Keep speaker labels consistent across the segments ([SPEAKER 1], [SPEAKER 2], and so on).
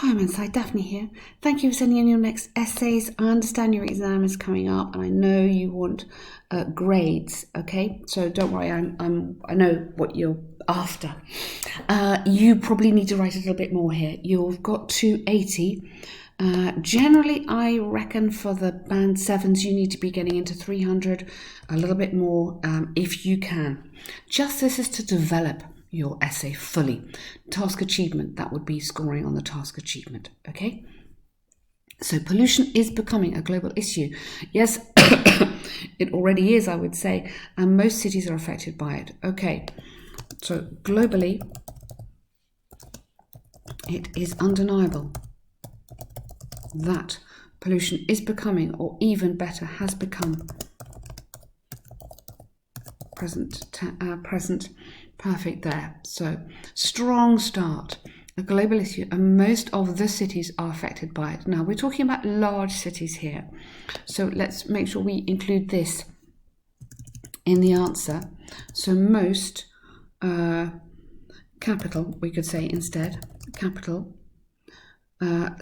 [SPEAKER 1] Hi, Mansai, Daphne here. Thank you for sending in your next essays. I understand your exam is coming up, and I know you want grades. Okay, so don't worry. I know what you're after. You probably need to write a little bit more here. You've got 280. Generally, I reckon for the band 7s, you need to be getting into 300, a little bit more if you can. Just this is to develop your essay fully. Task achievement, that would be scoring on the task achievement, okay? So pollution is becoming a global issue. Yes, it already is, I would say, and most cities are affected by it. Okay, so globally, it is undeniable that pollution is becoming, or even better, has become present perfect there. So strong start, a global issue, and most of the cities are affected by it. Now we're talking about large cities here, so let's make sure we include this in the answer. So most capital, we could say instead, capital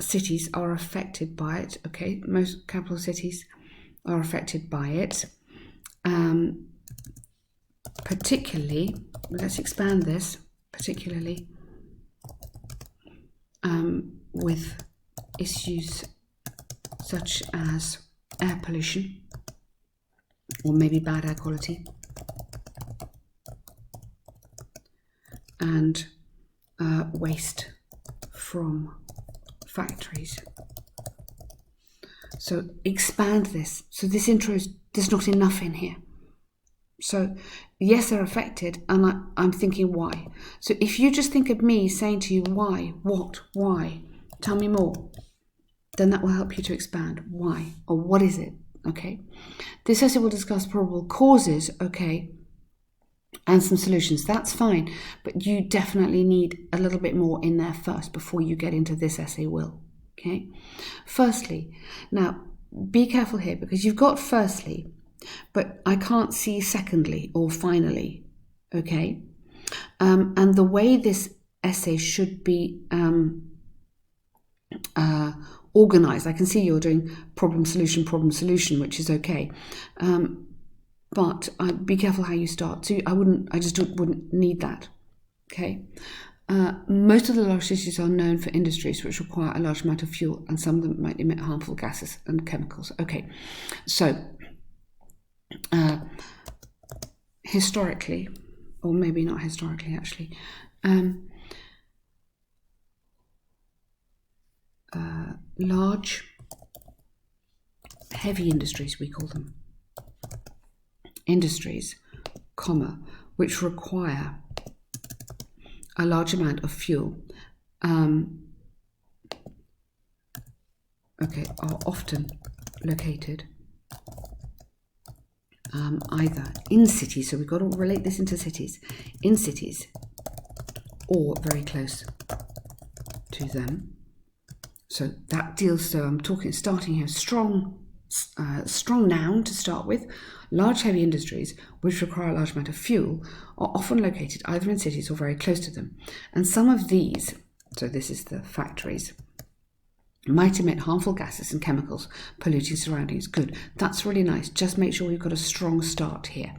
[SPEAKER 1] cities are affected by it. Okay, most capital cities are affected by it. Particularly, let's expand this, particularly with issues such as air pollution, or maybe bad air quality, and waste from factories. So expand this. So this intro there's not enough in here. So yes, they're affected, and I'm thinking why. So if you just think of me saying to you why, what, why, tell me more, then that will help you to expand why, or what is it, okay? This essay will discuss probable causes, okay, and some solutions. That's fine, but you definitely need a little bit more in there first before you get into this essay, Will, okay? Firstly, now be careful here, because you've got firstly, but I can't see secondly or finally, okay? And the way this essay should be organized, I can see you're doing problem, solution, which is okay. But be careful how you start. So I just wouldn't need that, okay? Most of the large cities are known for industries which require a large amount of fuel, and some of them might emit harmful gases and chemicals. Okay, so historically, or maybe not historically actually, large heavy industries, we call them, industries, which require a large amount of fuel, are often located either in cities, so we've got to relate this into cities, in cities, or very close to them. So that deals, so I'm starting here, strong noun to start with. Large heavy industries which require a large amount of fuel are often located either in cities or very close to them. And some of these, so this is the factories, might emit harmful gases and chemicals, polluting surroundings. Good, that's really nice. Just make sure we've got a strong start here.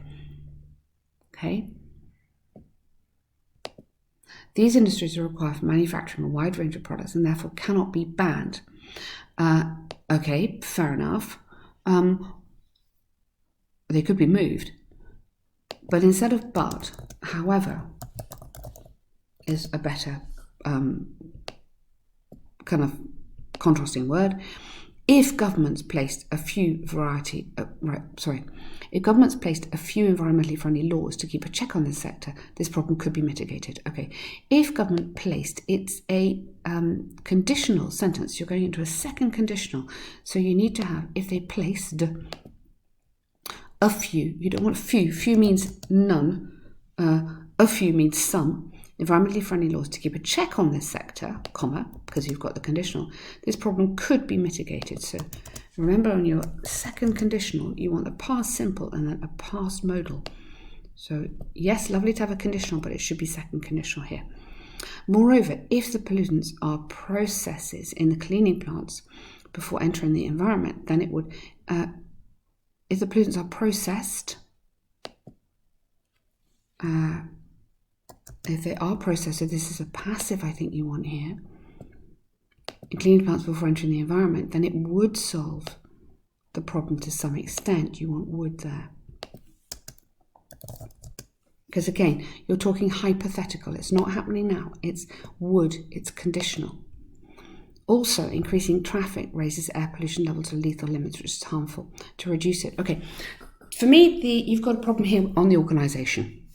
[SPEAKER 1] Okay. These industries are required for manufacturing a wide range of products and therefore cannot be banned. Okay, fair enough. They could be moved. But instead of but, however, is a better kind of contrasting word. If governments placed a few if governments placed a few environmentally friendly laws to keep a check on this sector, this problem could be mitigated. Okay, if government placed, it's a conditional sentence. You're going into a second conditional, so you need to have, if they placed a few, you don't want few. Few means none. A few means some. Environmentally friendly laws to keep a check on this sector, because you've got the conditional, this problem could be mitigated. So remember, on your second conditional, you want the past simple and then a past modal. So yes, lovely to have a conditional, but it should be second conditional here. Moreover, if the pollutants are processes in the cleaning plants before entering the environment, then it would, if the pollutants are processed, if they are processed, so this is a passive I think you want here, in cleaning plants before entering the environment, then it would solve the problem to some extent. You want would there. Because again, you're talking hypothetical. It's not happening now. It's would. It's conditional. Also, increasing traffic raises air pollution level to lethal limits, which is harmful. To reduce it. Okay. For me, you've got a problem here on the organisation.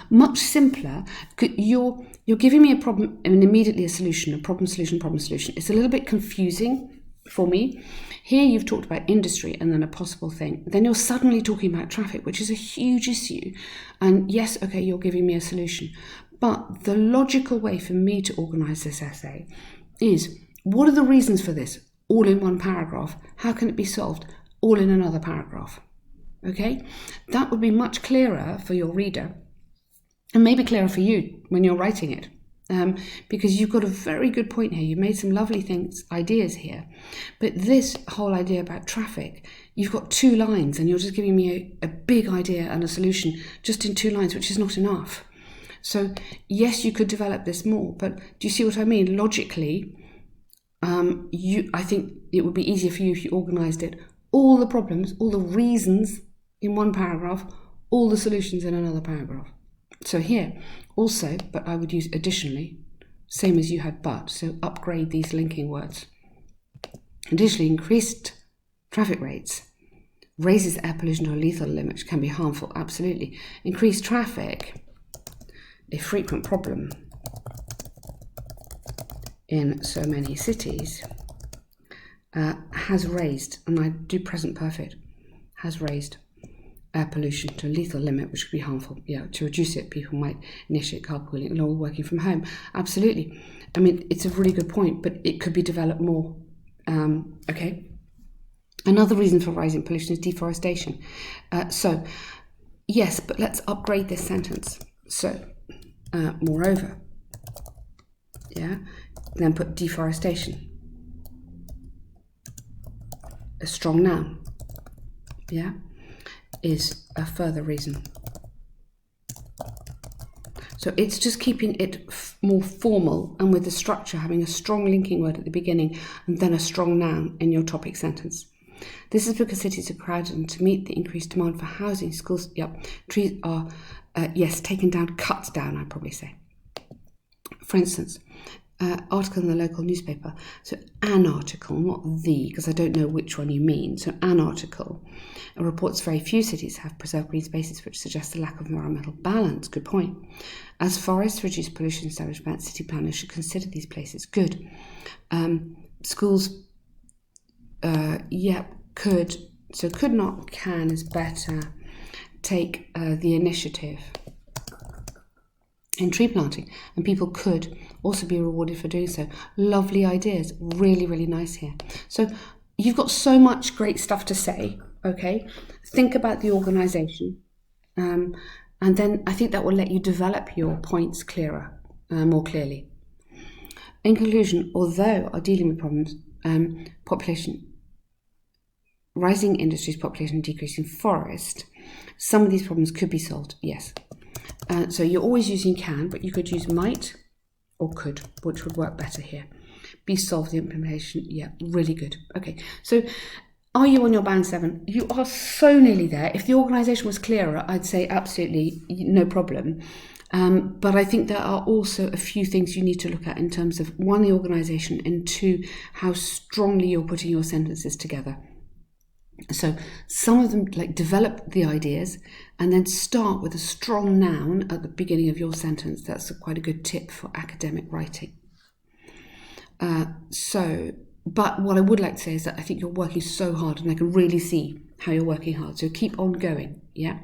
[SPEAKER 1] Much simpler. You're giving me a problem and immediately a solution. A problem, solution, problem, solution. It's a little bit confusing for me. Here you've talked about industry and then a possible thing. Then you're suddenly talking about traffic, which is a huge issue. And yes, okay, you're giving me a solution. But the logical way for me to organise this essay is, what are the reasons for this? All in one paragraph. How can it be solved? All in another paragraph. Okay? That would be much clearer for your reader and maybe clearer for you when you're writing it. Because you've got a very good point here. You've made some lovely ideas here. But this whole idea about traffic, you've got 2 lines and you're just giving me a big idea and a solution just in 2 lines, which is not enough. So yes, you could develop this more, but do you see what I mean? Logically, I think it would be easier for you if you organised it. All the problems, all the reasons in one paragraph, all the solutions in another paragraph. So here, also, but I would use additionally, same as you had but, so upgrade these linking words. Additionally, increased traffic rates raises air pollution to a lethal limit, which can be harmful, absolutely. Increased traffic, a frequent problem in so many cities, has raised, and I do present perfect, has raised air pollution to a lethal limit, which could be harmful. Yeah, to reduce it, people might initiate carpooling or working from home. Absolutely. I mean, it's a really good point, but it could be developed more. Okay. Another reason for rising pollution is deforestation. So, yes, but let's upgrade this sentence. So, moreover, yeah, then put deforestation. A strong noun, yeah, is a further reason. So it's just keeping it more formal and with the structure, having a strong linking word at the beginning and then a strong noun in your topic sentence. This is because cities are crowded, and to meet the increased demand for housing, schools, trees are, yes, taken down, cut down, I'd probably say. For instance, article in the local newspaper. So an article, not the, because I don't know which one you mean. So an article reports very few cities have preserved green spaces, which suggests a lack of environmental balance. Good point. As forests reduce pollution established by city planners should consider these places. Good. Schools, could. So could not, can is better. Take the initiative in tree planting, and people could also be rewarded for doing so. Lovely ideas, really, really nice here. So you've got so much great stuff to say, okay? Think about the organisation, and then I think that will let you develop your points clearer, more clearly. In conclusion, although are dealing with problems, population, rising industries, population, decreasing forest, some of these problems could be solved, yes. So you're always using can, but you could use might or could, which would work better here. Be solved, the implementation, yeah, really good. Okay, so are you on your band 7? You are so nearly there. If the organisation was clearer, I'd say absolutely no problem. But I think there are also a few things you need to look at in terms of, 1, the organisation, and 2, how strongly you're putting your sentences together. So some of them, like, develop the ideas and then start with a strong noun at the beginning of your sentence. That's quite a good tip for academic writing. But what I would like to say is that I think you're working so hard, and I can really see how you're working hard. So keep on going, yeah?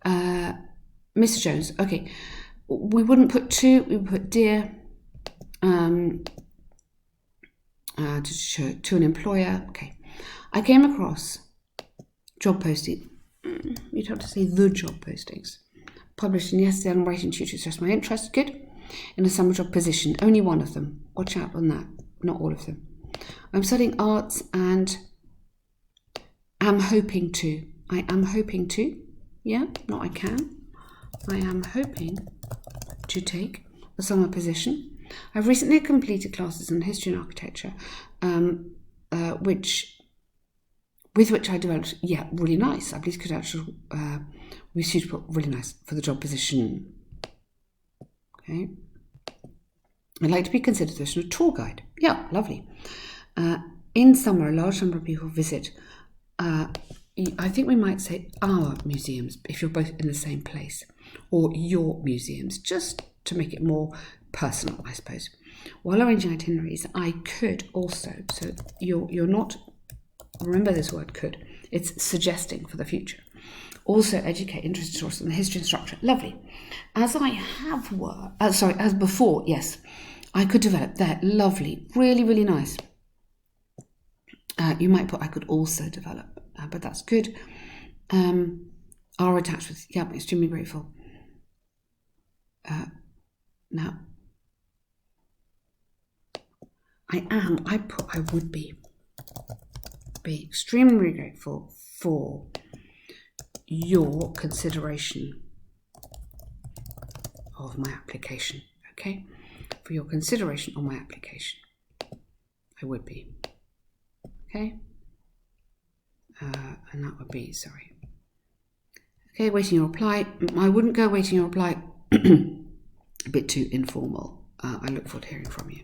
[SPEAKER 1] Mr. Jones, okay. We wouldn't put to, we would put dear to an employer, okay. I came across job posting. You'd have to say the job postings published in yesterday on writing tutor to express my interest. Good. in a summer job position. Only one of them. Watch out on that. Not all of them. I'm studying arts and am hoping to. I am hoping to. Yeah, not I can. I am hoping to take a summer position. I've recently completed classes in history and architecture, with which I developed, really nice. I believe could actually be suitable, really nice for the job position. Okay. I'd like to be considered as a tour guide. Yeah, lovely. In summer, a large number of people visit, I think we might say our museums, if you're both in the same place, or your museums, just to make it more personal, I suppose. While arranging itineraries, I could also, so you're not, remember this word could, it's suggesting for the future. Also educate interested tourists in the history and structure. Lovely. As I have worked, as before, yes, I could develop there. Lovely. Really, really nice. You might put I could also develop, but that's good. Are attached with, yeah, I'm extremely grateful. Now, I would be extremely grateful for your consideration of my application, okay? For your consideration on my application. I would be, okay? And that would be, sorry. Okay, waiting your reply. I wouldn't go waiting your reply. A bit too informal. I look forward to hearing from you.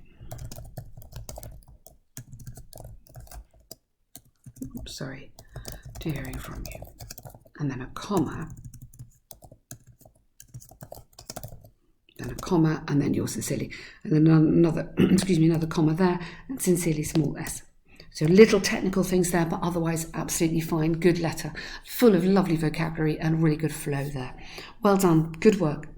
[SPEAKER 1] Oops, sorry, to hearing from you. And then a comma. Then a comma, and then yours sincerely. And then another, another comma there, and sincerely small s. So little technical things there, but otherwise absolutely fine. Good letter, full of lovely vocabulary and really good flow there. Well done, good work.